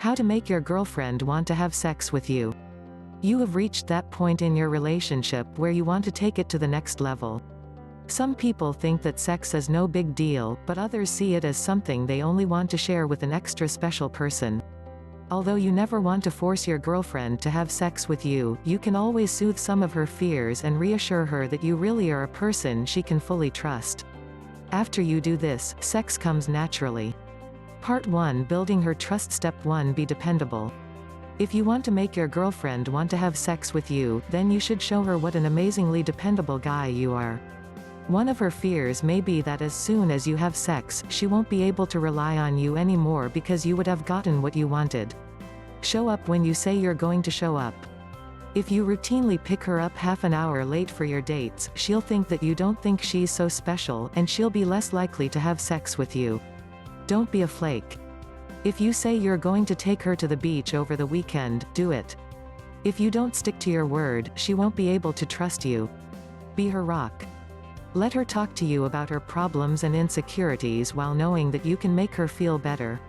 How to make your girlfriend want to have sex with you. You have reached that point in your relationship where you want to take it to the next level. Some people think that sex is no big deal, but others see it as something they only want to share with an extra special person. Although you never want to force your girlfriend to have sex with you, you can always soothe some of her fears and reassure her that you really are a person she can fully trust. After you do this, sex comes naturally. Part 1: Building her trust. Step 1: Be dependable. If you want to make your girlfriend want to have sex with you, then you should show her what an amazingly dependable guy you are. One of her fears may be that as soon as you have sex, she won't be able to rely on you anymore because you would have gotten what you wanted. Show up when you say you're going to show up. If you routinely pick her up half an hour late for your dates, she'll think that you don't think she's so special, and she'll be less likely to have sex with you. Don't be a flake. If you say you're going to take her to the beach over the weekend, do it. If you don't stick to your word, she won't be able to trust you. Be her rock. Let her talk to you about her problems and insecurities while knowing that you can make her feel better.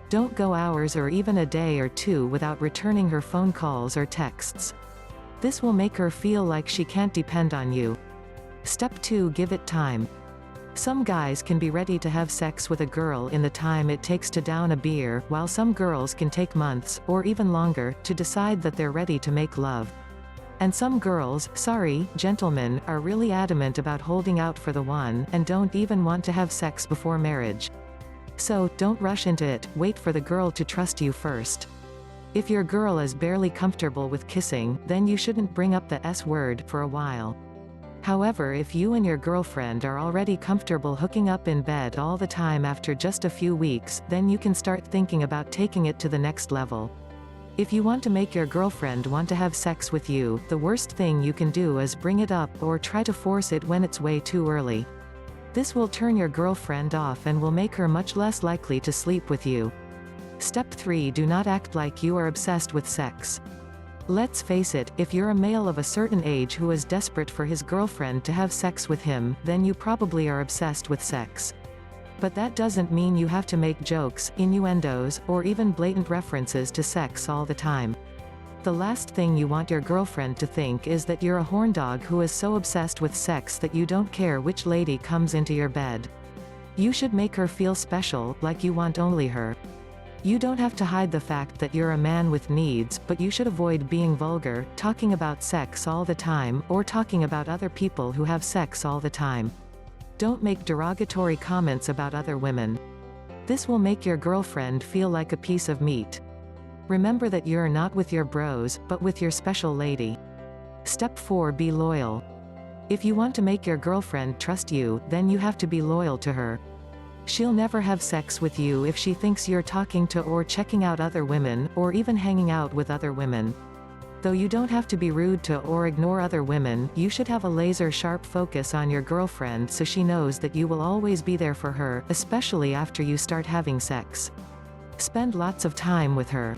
Don't go hours or even a day or two without returning her phone calls or texts. This will make her feel like she can't depend on you. Step 2: Give it time. Some guys can be ready to have sex with a girl in the time it takes to down a beer, while some girls can take months, or even longer, to decide that they're ready to make love. And some girls, sorry, gentlemen, are really adamant about holding out for the one, and don't even want to have sex before marriage. So, don't rush into it, wait for the girl to trust you first. If your girl is barely comfortable with kissing, then you shouldn't bring up the S word for a while. However, if you and your girlfriend are already comfortable hooking up in bed all the time after just a few weeks, then you can start thinking about taking it to the next level. If you want to make your girlfriend want to have sex with you, the worst thing you can do is bring it up or try to force it when it's way too early. This will turn your girlfriend off and will make her much less likely to sleep with you. Step 3: Do not act like you are obsessed with sex. Let's face it, if you're a male of a certain age who is desperate for his girlfriend to have sex with him, then you probably are obsessed with sex. But that doesn't mean you have to make jokes, innuendos, or even blatant references to sex all the time. The last thing you want your girlfriend to think is that you're a horndog who is so obsessed with sex that you don't care which lady comes into your bed. You should make her feel special, like you want only her. You don't have to hide the fact that you're a man with needs, but you should avoid being vulgar, talking about sex all the time, or talking about other people who have sex all the time. Don't make derogatory comments about other women. This will make your girlfriend feel like a piece of meat. Remember that you're not with your bros, but with your special lady. Step 4: Be loyal. If you want to make your girlfriend trust you, then you have to be loyal to her. She'll never have sex with you if she thinks you're talking to or checking out other women, or even hanging out with other women. Though you don't have to be rude to or ignore other women, you should have a laser-sharp focus on your girlfriend so she knows that you will always be there for her, especially after you start having sex. Spend lots of time with her.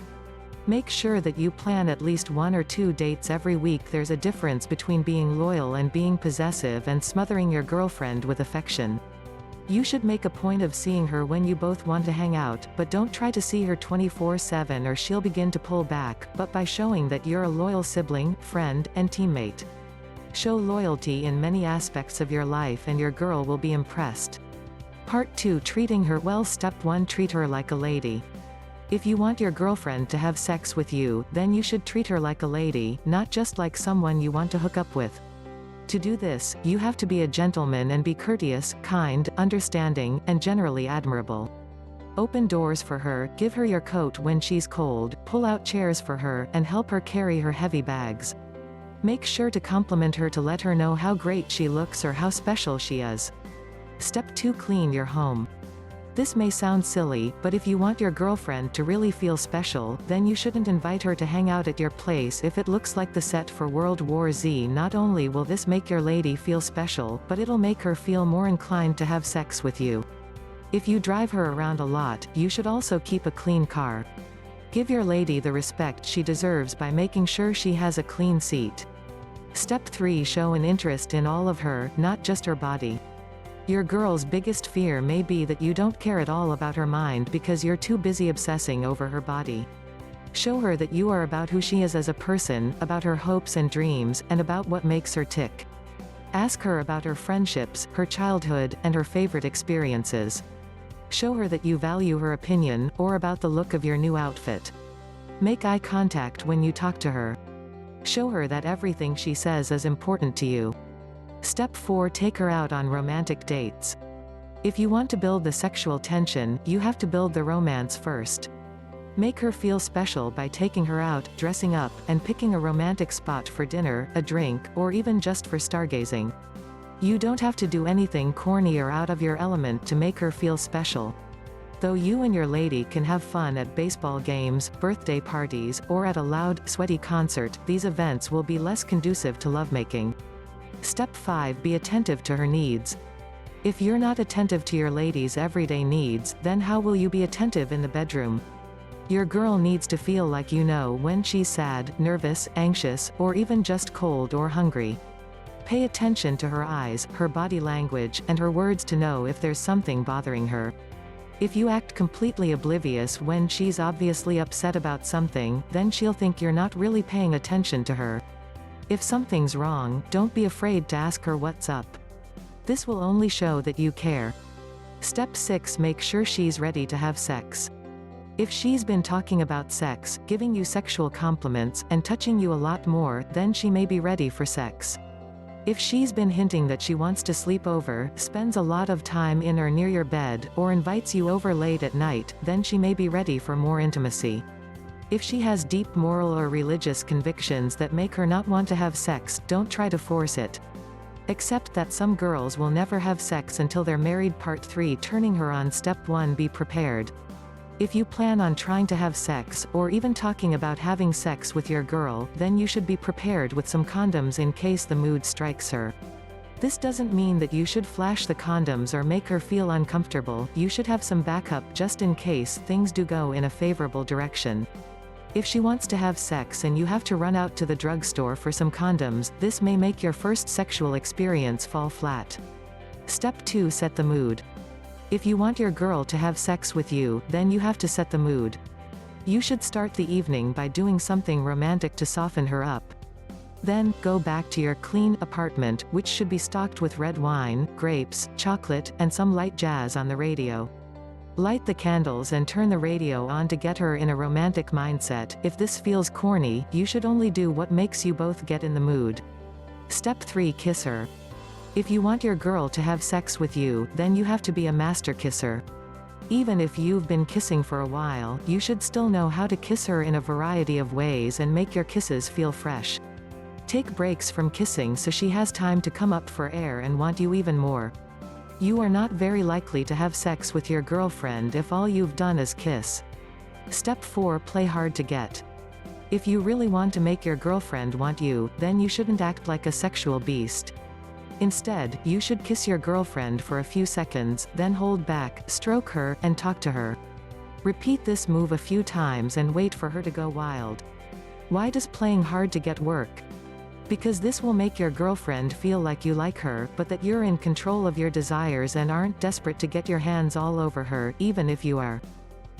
Make sure that you plan at least 1 or 2 dates every week. There's a difference between being loyal and being possessive and smothering your girlfriend with affection. You should make a point of seeing her when you both want to hang out, but don't try to see her 24/7 or she'll begin to pull back, but by showing that you're a loyal sibling, friend, and teammate. Show loyalty in many aspects of your life and your girl will be impressed. Part 2: Treating her well. Step 1: Treat her like a lady. If you want your girlfriend to have sex with you, then you should treat her like a lady, not just like someone you want to hook up with. To do this, you have to be a gentleman and be courteous, kind, understanding, and generally admirable. Open doors for her, give her your coat when she's cold, pull out chairs for her, and help her carry her heavy bags. Make sure to compliment her to let her know how great she looks or how special she is. Step 2: Clean your home. This may sound silly, but if you want your girlfriend to really feel special, then you shouldn't invite her to hang out at your place if it looks like the set for World War Z. Not only will this make your lady feel special, but it'll make her feel more inclined to have sex with you. If you drive her around a lot, you should also keep a clean car. Give your lady the respect she deserves by making sure she has a clean seat. Step 3: Show an interest in all of her, not just her body. Your girl's biggest fear may be that you don't care at all about her mind because you're too busy obsessing over her body. Show her that you are about who she is as a person, about her hopes and dreams, and about what makes her tick. Ask her about her friendships, her childhood, and her favorite experiences. Show her that you value her opinion, or about the look of your new outfit. Make eye contact when you talk to her. Show her that everything she says is important to you. Step 4. Take her out on romantic dates. If you want to build the sexual tension, you have to build the romance first. Make her feel special by taking her out, dressing up, and picking a romantic spot for dinner, a drink, or even just for stargazing. You don't have to do anything corny or out of your element to make her feel special. Though you and your lady can have fun at baseball games, birthday parties, or at a loud, sweaty concert, these events will be less conducive to lovemaking. Step 5. Be attentive to her needs. If you're not attentive to your lady's everyday needs, then how will you be attentive in the bedroom? Your girl needs to feel like you know when she's sad, nervous, anxious, or even just cold or hungry. Pay attention to her eyes, her body language, and her words to know if there's something bothering her. If you act completely oblivious when she's obviously upset about something, then she'll think you're not really paying attention to her. If something's wrong, don't be afraid to ask her what's up. This will only show that you care. Step 6. Make sure she's ready to have sex. If she's been talking about sex, giving you sexual compliments, and touching you a lot more, then she may be ready for sex. If she's been hinting that she wants to sleep over, spends a lot of time in or near your bed, or invites you over late at night, then she may be ready for more intimacy. If she has deep moral or religious convictions that make her not want to have sex, don't try to force it. Accept that some girls will never have sex until they're married. Part 3. Turning her on. Step 1. Be prepared. If you plan on trying to have sex, or even talking about having sex with your girl, then you should be prepared with some condoms in case the mood strikes her. This doesn't mean that you should flash the condoms or make her feel uncomfortable. You should have some backup just in case things do go in a favorable direction. If she wants to have sex and you have to run out to the drugstore for some condoms, this may make your first sexual experience fall flat. Step 2. Set the mood. If you want your girl to have sex with you, then you have to set the mood. You should start the evening by doing something romantic to soften her up. Then, go back to your clean apartment, which should be stocked with red wine, grapes, chocolate, and some light jazz on the radio. Light the candles and turn the radio on to get her in a romantic mindset. If this feels corny, you should only do what makes you both get in the mood. Step 3. Kiss her. If you want your girl to have sex with you, then you have to be a master kisser. Even if you've been kissing for a while, you should still know how to kiss her in a variety of ways and make your kisses feel fresh. Take breaks from kissing so she has time to come up for air and want you even more. You are not very likely to have sex with your girlfriend if all you've done is kiss. Step 4. Play hard to get. If you really want to make your girlfriend want you, then you shouldn't act like a sexual beast. Instead, you should kiss your girlfriend for a few seconds, then hold back, stroke her, and talk to her. Repeat this move a few times and wait for her to go wild. Why does playing hard to get work? Because this will make your girlfriend feel like you like her, but that you're in control of your desires and aren't desperate to get your hands all over her, even if you are.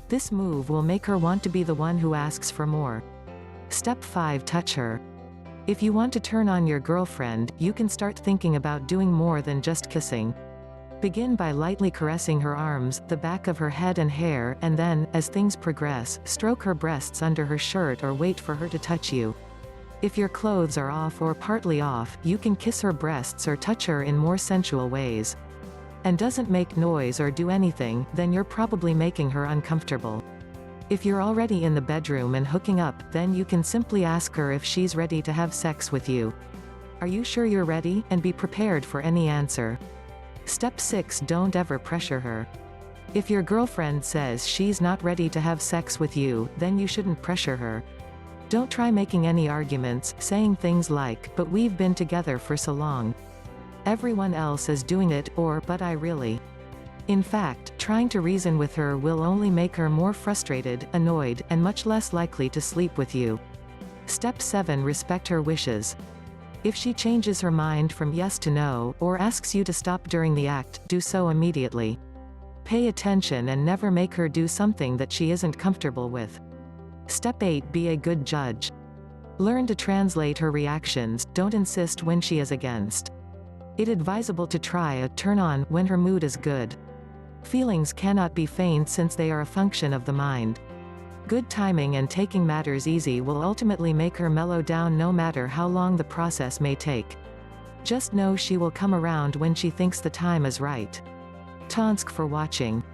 This move will make her want to be the one who asks for more. Step 5. Touch her. If you want to turn on your girlfriend, you can start thinking about doing more than just kissing. Begin by lightly caressing her arms, the back of her head and hair, and then, as things progress, stroke her breasts under her shirt or wait for her to touch you. If your clothes are off or partly off, you can kiss her breasts or touch her in more sensual ways. And doesn't make noise or do anything, then you're probably making her uncomfortable. If you're already in the bedroom and hooking up, then you can simply ask her if she's ready to have sex with you. Are you sure you're ready? And be prepared for any answer. Step 6. Don't ever pressure her. If your girlfriend says she's not ready to have sex with you, then you shouldn't pressure her. Don't try making any arguments, saying things like, "But we've been together for so long. Everyone else is doing it," or, "But I really." In fact, trying to reason with her will only make her more frustrated, annoyed, and much less likely to sleep with you. Step 7. Respect her wishes. If she changes her mind from yes to no, or asks you to stop during the act, do so immediately. Pay attention and never make her do something that she isn't comfortable with. Step 8. Be a good judge. Learn to translate her reactions, don't insist when she is against. It's advisable to try a turn on when her mood is good. Feelings cannot be feigned since they are a function of the mind. Good timing and taking matters easy will ultimately make her mellow down no matter how long the process may take. Just know she will come around when she thinks the time is right. Thanks for watching.